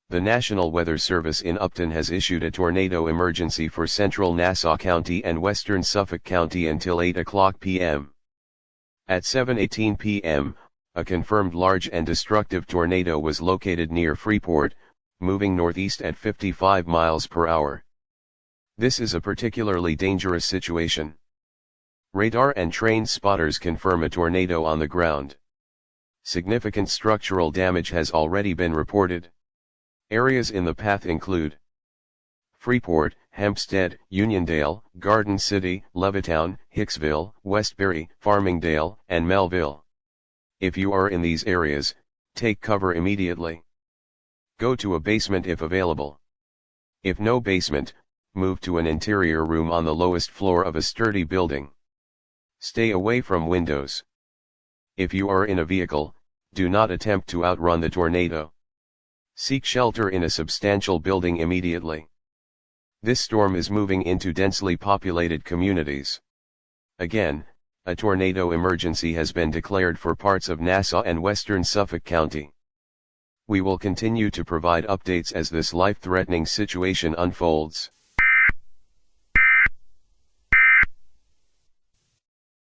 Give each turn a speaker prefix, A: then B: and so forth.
A: The National Weather Service in Upton has issued a tornado emergency for central Nassau County and western Suffolk County until 8 o'clock p.m. At 7:18 p.m., a confirmed large and destructive tornado was located near Freeport, moving northeast at 55 miles per hour. This is a particularly dangerous situation. Radar and trained spotters confirm a tornado on the ground. Significant structural damage has already been reported. Areas in the path include Freeport, Hempstead, Uniondale, Garden City, Levittown, Hicksville, Westbury, Farmingdale, and Melville. If you are in these areas, take cover immediately. Go to a basement if available. If no basement, move to an interior room on the lowest floor of a sturdy building. Stay away from windows. If you are in a vehicle, do not attempt to outrun the tornado. Seek shelter in a substantial building immediately. This storm is moving into densely populated communities. Again, a tornado emergency has been declared for parts of Nassau and western Suffolk County. We will continue to provide updates as this life-threatening situation unfolds.